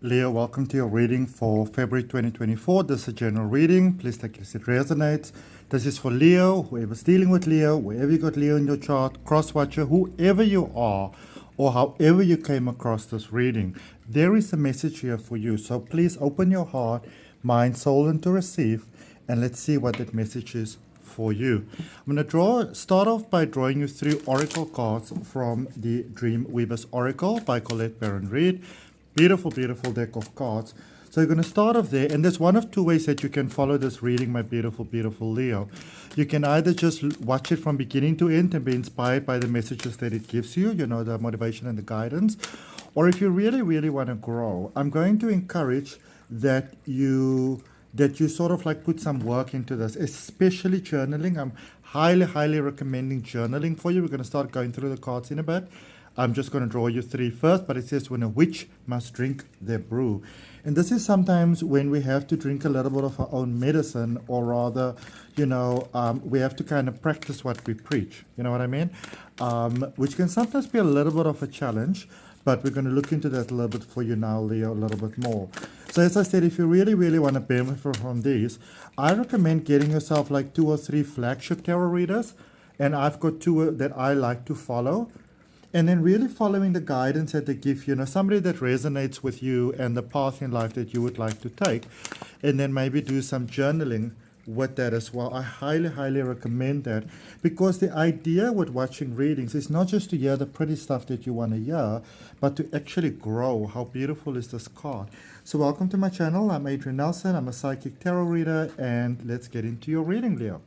Leo, welcome to your reading for February 2024. This is a general reading. Please take it as it resonates. This is for Leo, whoever's dealing with Leo, wherever you got Leo in your chart, cross-watcher, whoever you are, or however you came across this reading. There is a message here for you. So please open your heart, mind, soul, and to receive, and let's see what that message is for you. I'm going to start off by drawing you 3 oracle cards from the Dream Weaver's Oracle by Colette Baron Reid. Beautiful, beautiful deck of cards. So you're going to start off there, and there's one of 2 ways that you can follow this reading, my beautiful, beautiful Leo. You can either just watch it from beginning to end and be inspired by the messages that it gives you, you know, the motivation and the guidance. Or if you really, really want to grow, I'm going to encourage that you sort of like put some work into this, especially journaling. I'm highly, highly recommending journaling for you. We're going to start going through the cards in a bit. I'm just going to draw you 3 first, but it says when a witch must drink their brew. And this is sometimes when we have to drink a little bit of our own medicine, or rather, you know, we have to kind of practice what we preach. You know what I mean? Which can sometimes be a little bit of a challenge, but we're going to look into that a little bit for you now, Leo, a little bit more. So as I said, if you really, really want to benefit from these, I recommend getting yourself like 2 or 3 flagship tarot readers. And I've got 2 that I like to follow. And then really following the guidance that they give you, somebody that resonates with you and the path in life that you would like to take. And then maybe do some journaling with that as well. I highly, highly recommend that, because the idea with watching readings is not just to hear the pretty stuff that you want to hear, but to actually grow. How beautiful is this card? So welcome to my channel. I'm Adrian Nelson. I'm a psychic tarot reader, and let's get into your reading, Leo.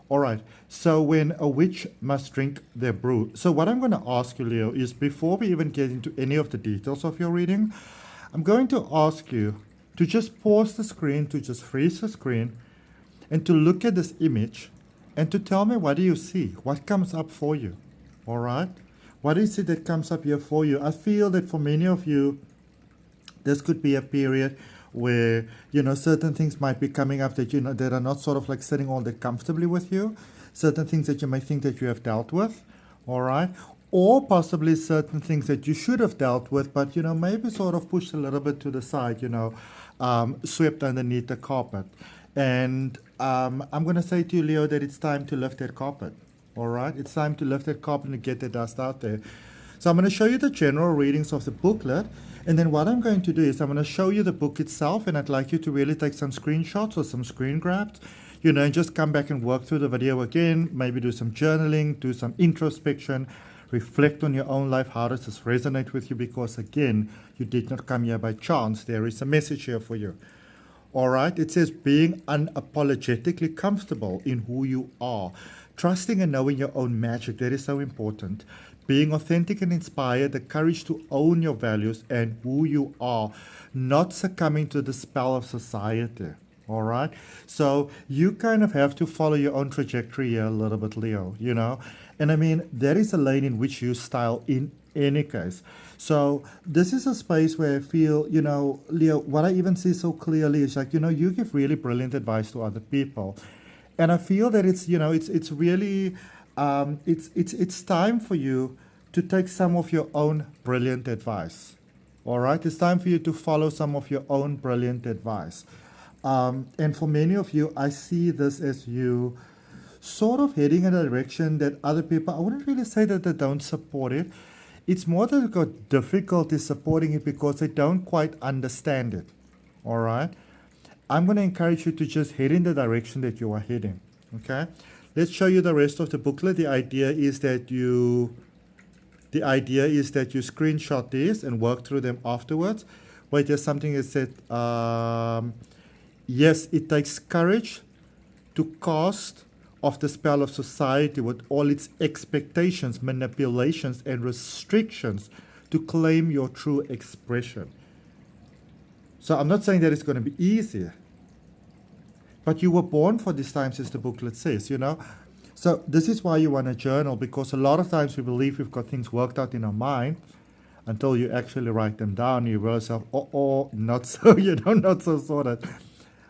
All right, so when a witch must drink their brew. So what I'm going to ask you, Leo, is before we even get into any of the details of your reading, I'm going to ask you to just pause the screen, to just freeze the screen, and to look at this image and to tell me, what do you see? What comes up for you? All right? What is it that comes up here for you? I feel that for many of you, this could be a period where, you know, certain things might be coming up that, you know, that are not sort of like sitting all that comfortably with you. Certain things that you may think that you have dealt with, all right? Or possibly certain things that you should have dealt with, but, you know, maybe sort of pushed a little bit to the side, you know, swept underneath the carpet. And I'm going to say to you, Leo, that it's time to lift that carpet, all right? It's time to lift that carpet and get the dust out there. So I'm going to show you the general readings of the booklet. And then what I'm going to do is I'm going to show you the book itself, and I'd like you to really take some screenshots or some screen grabs, you know, and just come back and work through the video again, maybe do some journaling, do some introspection, reflect on your own life. How does this resonate with you? Because again, you did not come here by chance. There is a message here for you. All right, it says being unapologetically comfortable in who you are, trusting and knowing your own magic. That is so important. Being authentic and inspired, the courage to own your values and who you are, not succumbing to the spell of society. All right. So you kind of have to follow your own trajectory here a little bit, Leo, you know. And I mean, there is a lane in which you style in any case. So this is a space where I feel, you know, Leo, what I even see so clearly is like, you know, you give really brilliant advice to other people. And I feel that it's, you know, it's really, it's time for you to take some of your own brilliant advice. All right. It's time for you to follow some of your own brilliant advice. And for many of you, I see this as you sort of heading in a direction that other people, I wouldn't really say that they don't support it. It's more that they've got difficulty supporting it because they don't quite understand it. All right. I'm going to encourage you to just head in the direction that you are heading. Okay. Let's show you the rest of the booklet. The idea is that you screenshot these and work through them afterwards. Wait, there's something that said, yes, it takes courage to cast off the spell of society with all its expectations, manipulations, and restrictions to claim your true expression. So I'm not saying that it's going to be easy, but you were born for these times, as the booklet says, you know. So this is why you want to journal, because a lot of times we believe we've got things worked out in our mind until you actually write them down. You realize, oh, not so, you know, not so sorted.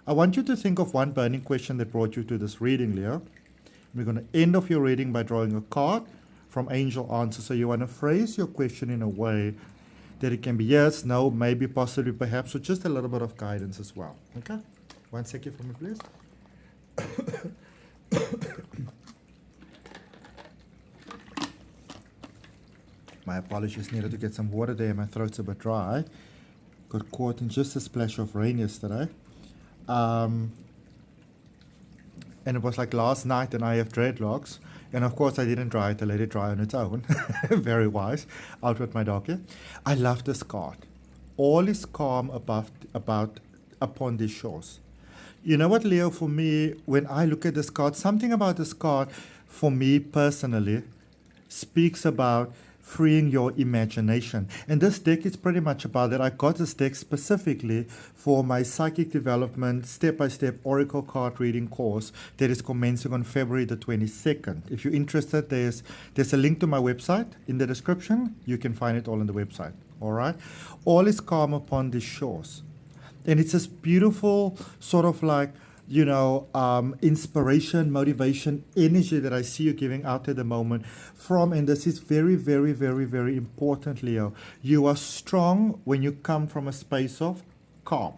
I want you to think of one burning question that brought you to this reading, Leo. We're going to end off your reading by drawing a card from Angel Answer. So you want to phrase your question in a way that it can be yes, no, maybe, possibly, perhaps, or just a little bit of guidance as well. Okay? 1 second for me, please. My apologies, needed to get some water there. My throat's a bit dry. Got caught in just a splash of rain yesterday. And it was like last night, and I have dreadlocks. And of course, I didn't dry it. I let it dry on its own. Very wise. Out with my dog here. I love this card. All is calm upon these shores. You know what, Leo, for me, when I look at this card, something about this card, for me personally, speaks about freeing your imagination. And this deck is pretty much about that. I got this deck specifically for my psychic development step-by-step oracle card reading course that is commencing on February the 22nd. If you're interested, there's a link to my website in the description. You can find it all on the website. All right? All is calm upon these shores. And it's this beautiful sort of like, you know, inspiration, motivation, energy that I see you giving out at the moment from, and this is very, very, very, very important, Leo. You are strong when you come from a space of calm,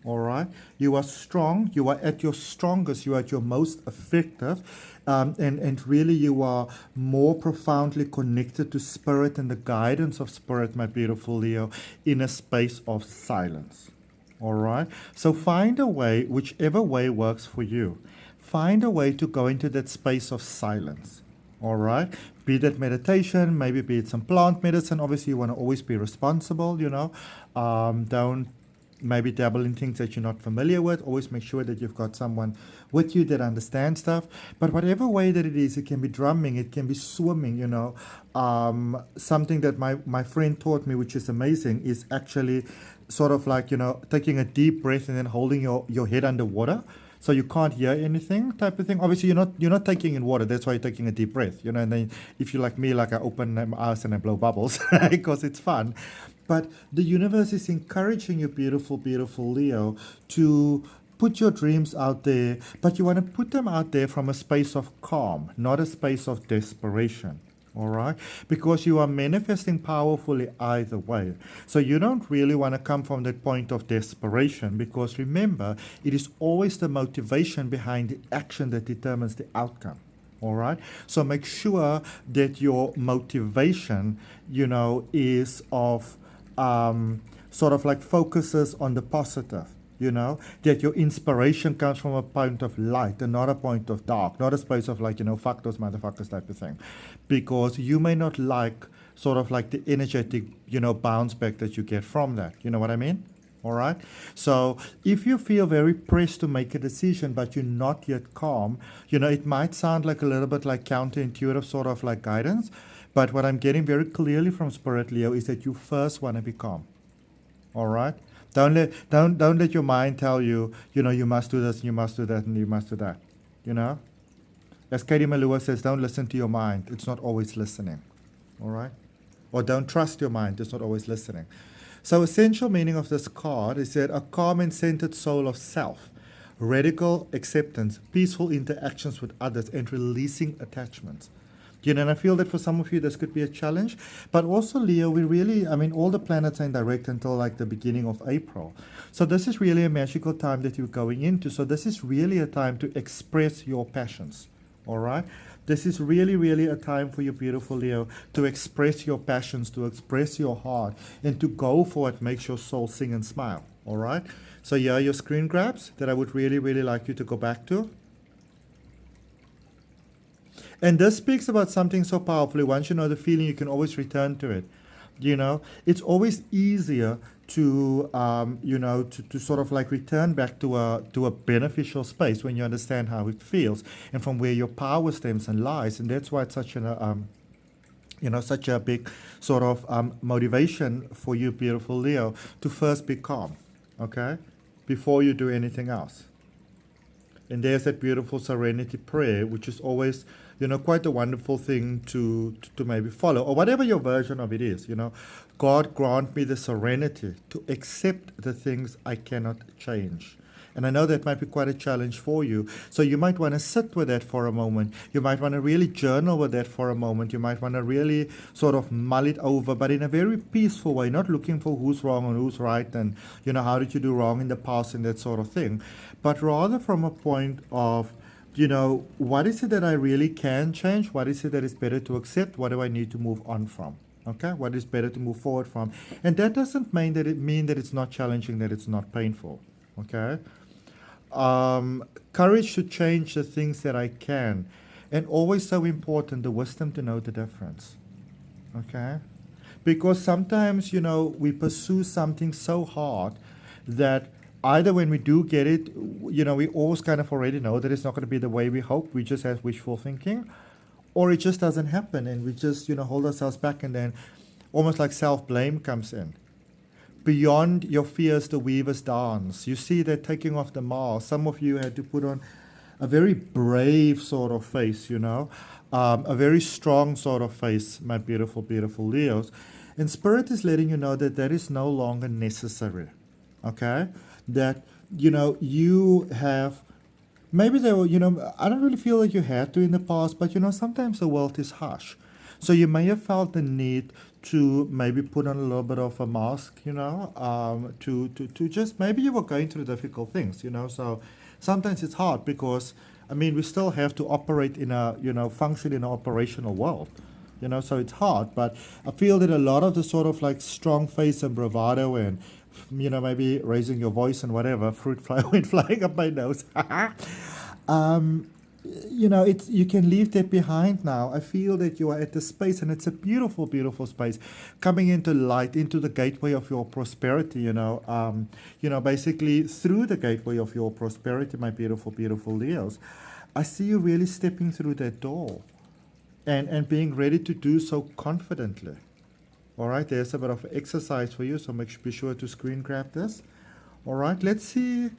all right? You are strong, you are at your strongest, you are at your most effective, and really you are more profoundly connected to spirit and the guidance of spirit, my beautiful Leo, in a space of silence. All right. So find a way, whichever way works for you. Find a way to go into that space of silence. All right. Be that meditation, maybe be it some plant medicine. Obviously, you want to always be responsible, you know. Don't maybe dabble in things that you're not familiar with. Always make sure that you've got someone with you that understands stuff. But whatever way that it is, it can be drumming, it can be swimming, you know. Something that my friend taught me, which is amazing, is actually sort of like, you know, taking a deep breath and then holding your head underwater so you can't hear anything type of thing. Obviously, you're not taking in water. That's why you're taking a deep breath, you know. And then if you're like me, like I open my eyes and I blow bubbles because it's fun. But the universe is encouraging you, beautiful, beautiful Leo, to put your dreams out there, but you want to put them out there from a space of calm, not a space of desperation. All right, because you are manifesting powerfully either way. So you don't really want to come from that point of desperation, because remember, it is always the motivation behind the action that determines the outcome. All right, so make sure that your motivation, you know, is of sort of like focuses on the positive. You know, that your inspiration comes from a point of light and not a point of dark, not a space of like, you know, fuck those motherfuckers type of thing. Because you may not like sort of like the energetic, you know, bounce back that you get from that. You know what I mean? All right. So if you feel very pressed to make a decision, but you're not yet calm, you know, it might sound like a little bit like counterintuitive sort of like guidance. But what I'm getting very clearly from Spirit, Leo, is that you first want to be calm. All right. Don't let your mind tell you, you know, you must do this, and you must do that, and you must do that. You know? As Katie Malua says, don't listen to your mind. It's not always listening. All right? Or don't trust your mind. It's not always listening. So essential meaning of this card is that a calm and centered soul of self, radical acceptance, peaceful interactions with others, and releasing attachments. You know, and I feel that for some of you, this could be a challenge. But also, Leo, we really, I mean, all the planets are in direct until like the beginning of April. So this is really a magical time that you're going into. So this is really a time to express your passions. All right? This is really, really a time for you, beautiful Leo, to express your passions, to express your heart, and to go for what makes your soul sing and smile. All right? So here are your screen grabs that I would really, really like you to go back to. And this speaks about something so powerfully. Once you know the feeling, you can always return to it. You know, it's always easier to, you know, to sort of like return back to a beneficial space when you understand how it feels and from where your power stems and lies. And that's why it's such an, you know, such a big sort of motivation for you, beautiful Leo, to first be calm, okay, before you do anything else. And there's that beautiful serenity prayer, which is always, quite a wonderful thing to maybe follow, or whatever your version of it is. God grant me the serenity to accept the things I cannot change. And I know that might be quite a challenge for you. So you might want to sit with that for a moment. You might want to really journal with that for a moment. You might want to really sort of mull it over, but in a very peaceful way, not looking for who's wrong and who's right and, how did you do wrong in the past and that sort of thing. But rather from a point of, what is it that I really can change? What is it that is better to accept? What do I need to move on from? Okay, what is better to move forward from? And that doesn't mean that it's not challenging, that it's not painful. Okay. Courage to change the things that I can, and always so important, the wisdom to know the difference. Okay, because sometimes we pursue something so hard that either when we do get it, we always kind of already know that it's not going to be the way we hope. We just have wishful thinking, or it just doesn't happen, and we just hold ourselves back, and then almost like self-blame comes in. Beyond your fears, the weavers dance. You see that taking off the mask. Some of you had to put on a very brave sort of face, a very strong sort of face, my beautiful, beautiful Leos. And Spirit is letting you know that that is no longer necessary, okay? That, you have, maybe there were, I don't really feel like you had to in the past, but, sometimes the world is harsh. So you may have felt the need to maybe put on a little bit of a mask, to just, maybe you were going through difficult things, so sometimes it's hard because, we still have to operate in a, function in an operational world, so it's hard. But I feel that a lot of the sort of like strong face and bravado and, maybe raising your voice and whatever, fruit fly went flying up my nose. It's, you can leave that behind now. I feel that you are at the space, and it's a beautiful, beautiful space, coming into light, into the gateway of your prosperity. Basically through the gateway of your prosperity, my beautiful, beautiful Leos. I see you really stepping through that door, and being ready to do so confidently. All right, there's a bit of exercise for you, so be sure to screen grab this. All right, let's see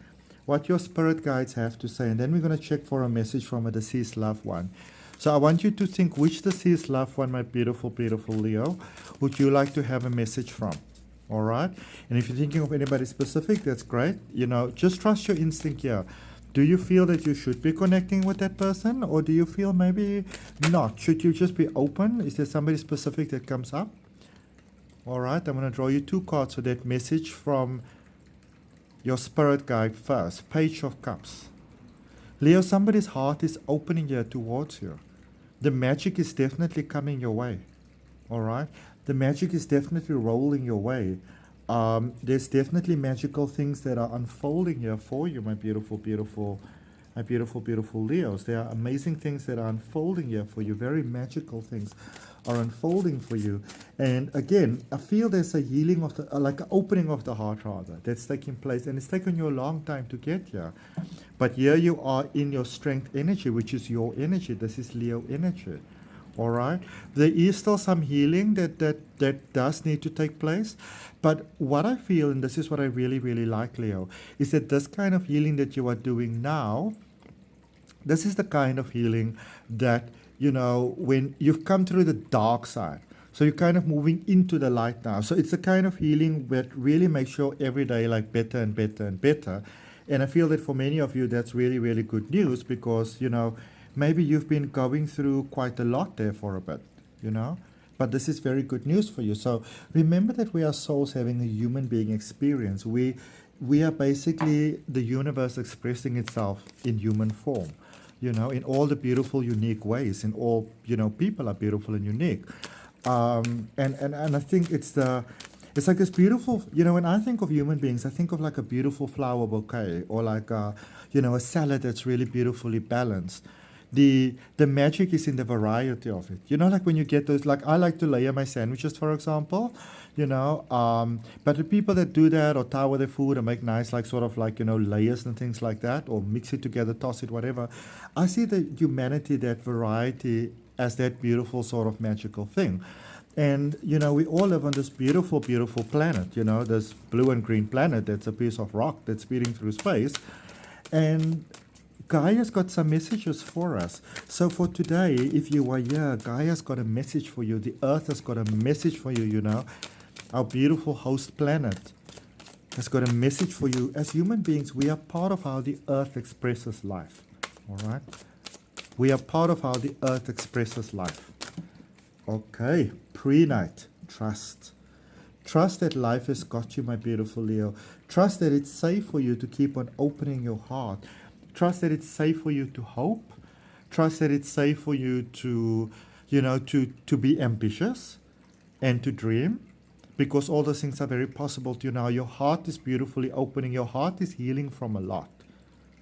what your spirit guides have to say, and then we're going to check for a message from a deceased loved one. So I want you to think, which deceased loved one, my beautiful, beautiful Leo, would you like to have a message from? All right, and if you're thinking of anybody specific, that's great. Just trust your instinct here. Do you feel that you should be connecting with that person, or do you feel maybe not? Should you just be open? Is there somebody specific that comes up? All right, I'm going to draw you 2 cards for that message from your spirit guide first. Page of Cups. Leo, somebody's heart is opening here towards you. The magic is definitely coming your way. All right, the magic is definitely rolling your way. There's definitely magical things that are unfolding here for you, my beautiful, beautiful, my beautiful, beautiful Leos. There are amazing things that are unfolding here for you. Very magical things are unfolding for you. And again, I feel there's a healing of the, like an opening of the heart rather, that's taking place. And it's taken you a long time to get here. But here you are in your strength energy, which is your energy. This is Leo energy. All right. There is still some healing that does need to take place. But what I feel, and this is what I really, really like, Leo, is that this kind of healing that you are doing now, this is the kind of healing that, when you've come through the dark side, so you're kind of moving into the light now. So it's the kind of healing that really makes your everyday like better and better and better. And I feel that for many of you, that's really, really good news because, maybe you've been going through quite a lot there for a bit, but this is very good news for you. So remember that we are souls having a human being experience. We are basically the universe expressing itself in human form, in all the beautiful, unique ways. In all, people are beautiful and unique. And I think it's like this beautiful, when I think of human beings, I think of like a beautiful flower bouquet or like a salad that's really beautifully balanced. The magic is in the variety of it. Like when you get those, like I like to layer my sandwiches, for example, but the people that do that or tower their food and make nice, like sort of like, layers and things like that, or mix it together, toss it, whatever. I see the humanity, that variety as that beautiful sort of magical thing. And, we all live on this beautiful, beautiful planet, this blue and green planet that's a piece of rock that's speeding through space. And Gaia's got some messages for us. So for today, if you are here, Gaia's got a message for you. The Earth has got a message for you, you know. Our beautiful host planet has got a message for you. As human beings, we are part of how the Earth expresses life. All right? We are part of how the Earth expresses life. Okay, pre-night, trust. Trust that life has got you, my beautiful Leo. Trust that it's safe for you to keep on opening your heart. Trust that it's safe for you to hope. Trust that it's safe for you to, you know, to be ambitious and to dream, because all those things are very possible to you now. Your heart is beautifully opening. Your heart is healing from a lot.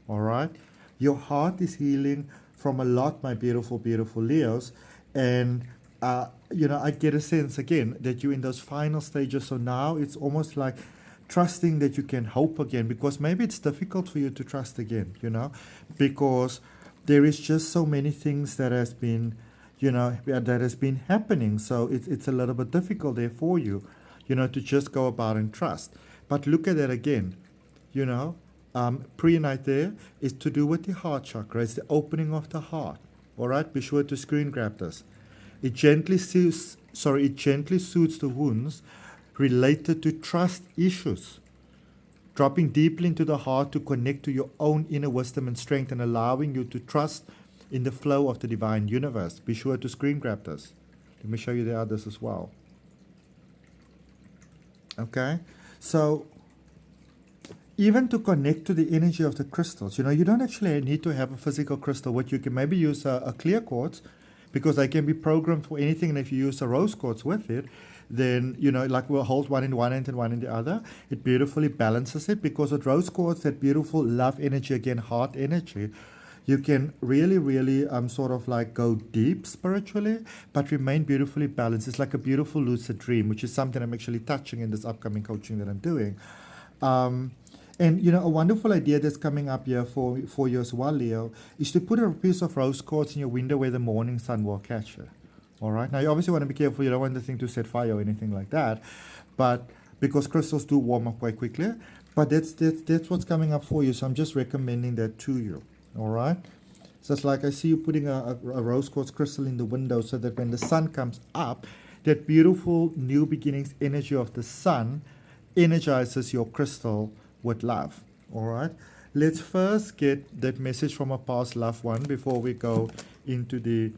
All right? Your heart is healing from a lot, my beautiful, beautiful Leos. And you know, I get a sense again that you're in those final stages. So now it's almost like trusting that you can hope again, because maybe it's difficult for you to trust again, you know, because there is just so many things that has been, you know, that has been happening. So it's a little bit difficult there for you, you know, to just go about and trust. But look at that again, you know, pre-night there is to do with the heart chakra. It's the opening of the heart. All right, be sure to screen grab this. It gently soothes the wounds related to trust issues, dropping deeply into the heart to connect to your own inner wisdom and strength, and allowing you to trust in the flow of the divine universe. Be sure to screen grab this. Let me show you the others as well. Okay, so even to connect to the energy of the crystals, you know, you don't actually need to have a physical crystal. What you can maybe use a clear quartz, because they can be programmed for anything. And if you use a rose quartz with it, then, you know, like we'll hold one in one end and one in the other. It beautifully balances it, because with rose quartz, that beautiful love energy, again, heart energy, you can really, really sort of like go deep spiritually, but remain beautifully balanced. It's like a beautiful lucid dream, which is something I'm actually touching in this upcoming coaching that I'm doing. And, you know, a wonderful idea that's coming up here for you as well, Leo, is to put a piece of rose quartz in your window where the morning sun will catch it. All right? Now, you obviously want to be careful. You don't want the thing to set fire or anything like that. But because crystals do warm up quite quickly. But that's what's coming up for you. So I'm just recommending that to you. All right? So it's like I see you putting a rose quartz crystal in the window, so that when the sun comes up, that beautiful new beginnings energy of the sun energizes your crystal with love. All right, let's first get that message from a past loved one before we go into the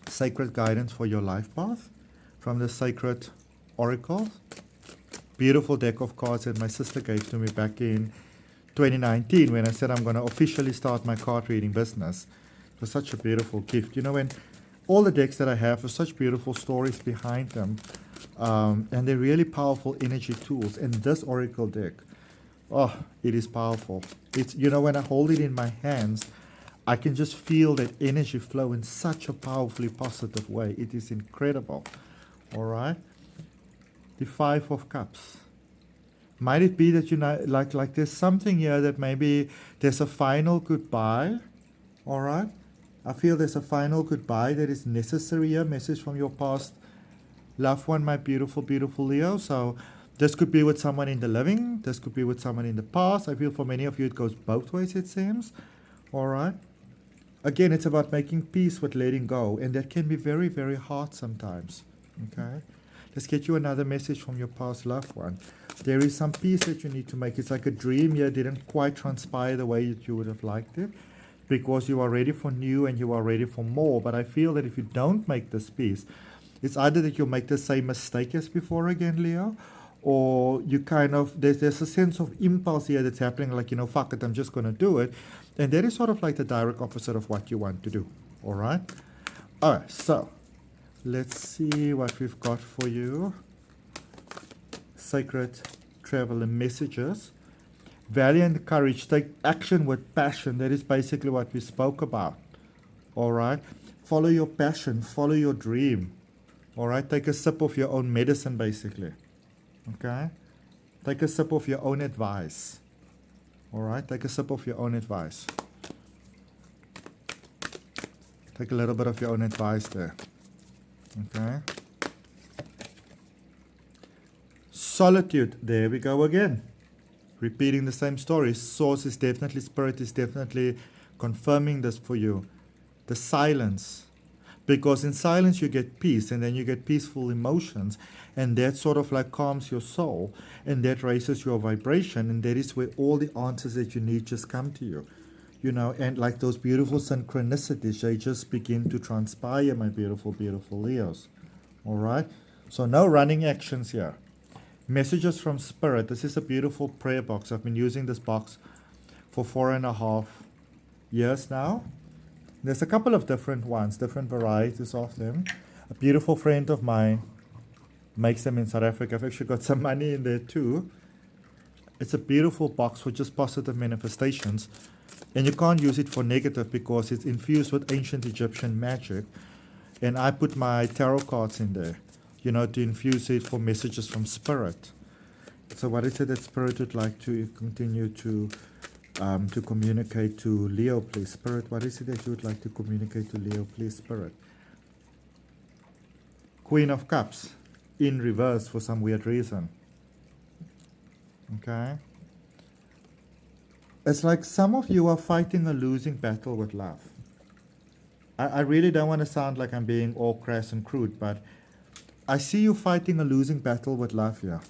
sacred guidance for your life path from the sacred oracle. Beautiful deck of cards that my sister gave to me back in 2019 when I said I'm going to officially start my card reading business. It was such a beautiful gift. You know, when all the decks that I have have such beautiful stories behind them, and they're really powerful energy tools. And this oracle deck, oh, it is powerful. It's, you know, when I hold it in my hands, I can just feel that energy flow in such a powerfully positive way. It is incredible. All right. The Five of Cups. Might it be that, you know, like there's something here that maybe there's a final goodbye. All right. I feel there's a final goodbye that is necessary here. Message from your past loved one, my beautiful, beautiful Leo. So this could be with someone in the living. This could be with someone in the past. I feel for many of you it goes both ways, it seems. All right. Again, it's about making peace with letting go. And that can be very, very hard sometimes. Okay. Let's get you another message from your past loved one. There is some peace that you need to make. It's like a dream here didn't quite transpire the way that you would have liked it, because you are ready for new and you are ready for more. But I feel that if you don't make this peace, it's either that you'll make the same mistake as before again, Leo, or you kind of, there's a sense of impulse here that's happening, like, you know, fuck it, I'm just going to do it. And that is sort of like the direct opposite of what you want to do. All right? All right, so let's see what we've got for you. Sacred traveler messages. Valiant courage. Take action with passion. That is basically what we spoke about. All right? Follow your passion. Follow your dream. All right? Take a sip of your own medicine, basically. Okay? Take a sip of your own advice. All right? Take a sip of your own advice. Take a little bit of your own advice there. Okay? Solitude. There we go again. Repeating the same story. Source is definitely, spirit is definitely confirming this for you. The silence. Because in silence you get peace, and then you get peaceful emotions, and that sort of like calms your soul, and that raises your vibration, and that is where all the answers that you need just come to you. You know, and like those beautiful synchronicities, they just begin to transpire, my beautiful, beautiful Leos. All right? So no running actions here. Messages from Spirit. This is a beautiful prayer box. I've been using this box for 4.5 years now. There's a couple of different ones, different varieties of them. A beautiful friend of mine makes them in South Africa. I've actually got some money in there too. It's a beautiful box for just positive manifestations. And you can't use it for negative because it's infused with ancient Egyptian magic. And I put my tarot cards in there, you know, to infuse it for messages from Spirit. So what is it that Spirit would like to continue to communicate to Leo, please? Spirit, what is it that you would like to communicate to Leo, please, Spirit? Queen of Cups, in reverse for some weird reason. Okay? It's like some of you are fighting a losing battle with love. I really don't want to sound like I'm being all crass and crude, but I see you fighting a losing battle with love here.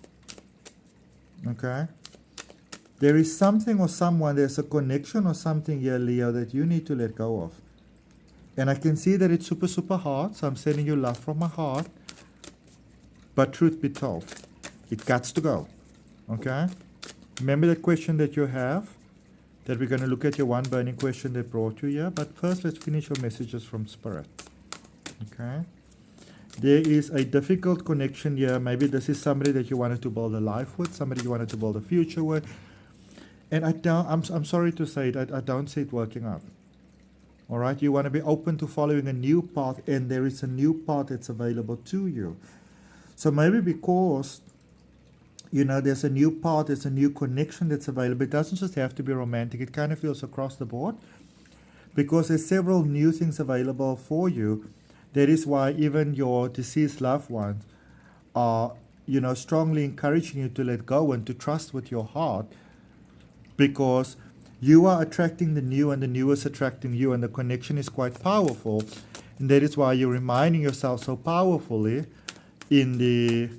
Okay? There is something or someone, there's a connection or something here, Leo, that you need to let go of. And I can see that it's super, super hard, so I'm sending you love from my heart. But truth be told, it got to go. Okay? Remember that question that you have? That we're going to look at your one burning question that brought you here. But first, let's finish your messages from Spirit. Okay? There is a difficult connection here. Maybe this is somebody that you wanted to build a life with, somebody you wanted to build a future with. And I'm sorry to say that I don't see it working out. All right? You want to be open to following a new path, and there is a new path that's available to you. So maybe because, you know, there's a new path, there's a new connection that's available. It doesn't just have to be romantic. It kind of feels across the board. Because there's several new things available for you. That is why even your deceased loved ones are, you know, strongly encouraging you to let go and to trust with your heart. Because you are attracting the new, and the new is attracting you, and the connection is quite powerful. And that is why you're reminding yourself so powerfully in the,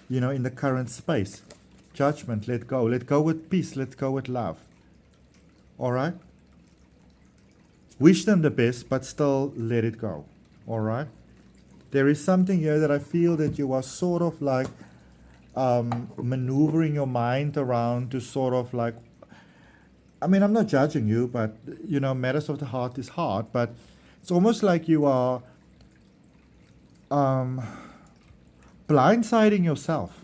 you know, in the current space. Judgment, let go. Let go with peace. Let go with love. All right? Wish them the best, but still let it go. All right? There is something here that I feel that you are sort of like maneuvering your mind around to sort of like, I mean, I'm not judging you, but, you know, matters of the heart is hard, but it's almost like you are blindsiding yourself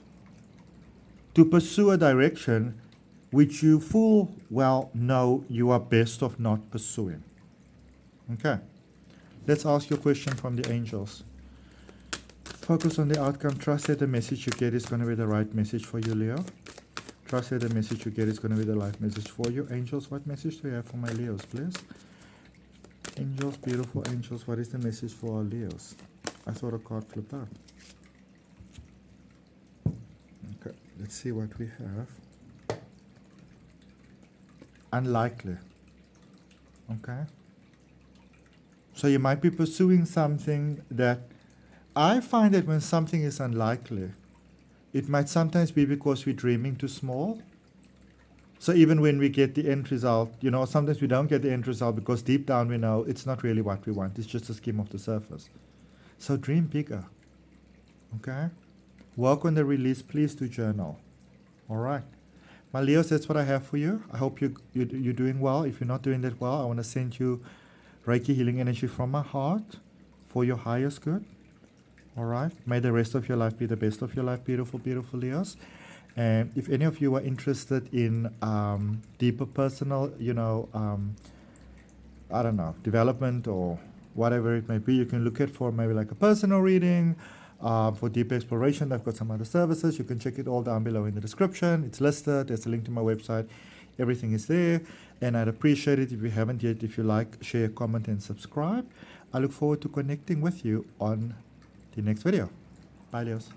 to pursue a direction which you full well know you are best of not pursuing. Okay, let's ask your question from the angels. Focus on the outcome. Trust that the message you get is going to be the right message for you, Leo. Trust that the message you get is going to be the right message for you. Angels, what message do you have for my Leos, please? Angels, beautiful angels, what is the message for our Leos? I saw the card flip out. Okay, let's see what we have. Unlikely. Okay. So you might be pursuing something that, I find that when something is unlikely, it might sometimes be because we're dreaming too small. So even when we get the end result, you know, sometimes we don't get the end result because deep down we know it's not really what we want. It's just a skim of the surface. So dream bigger. Okay? Work on the release. Please do journal. All right. My Leos, that's what I have for you. I hope you're doing well. If you're not doing that well, I want to send you Reiki healing energy from my heart for your highest good. All right. May the rest of your life be the best of your life, beautiful, beautiful Leos. And if any of you are interested in deeper personal, you know, I don't know, development or whatever it may be, you can look at for maybe like a personal reading, for deep exploration. I've got some other services. You can check it all down below in the description. It's listed. There's a link to my website. Everything is there. And I'd appreciate it if you haven't yet, if you like, share, comment, and subscribe. I look forward to connecting with you on the next video. Bye, Leos.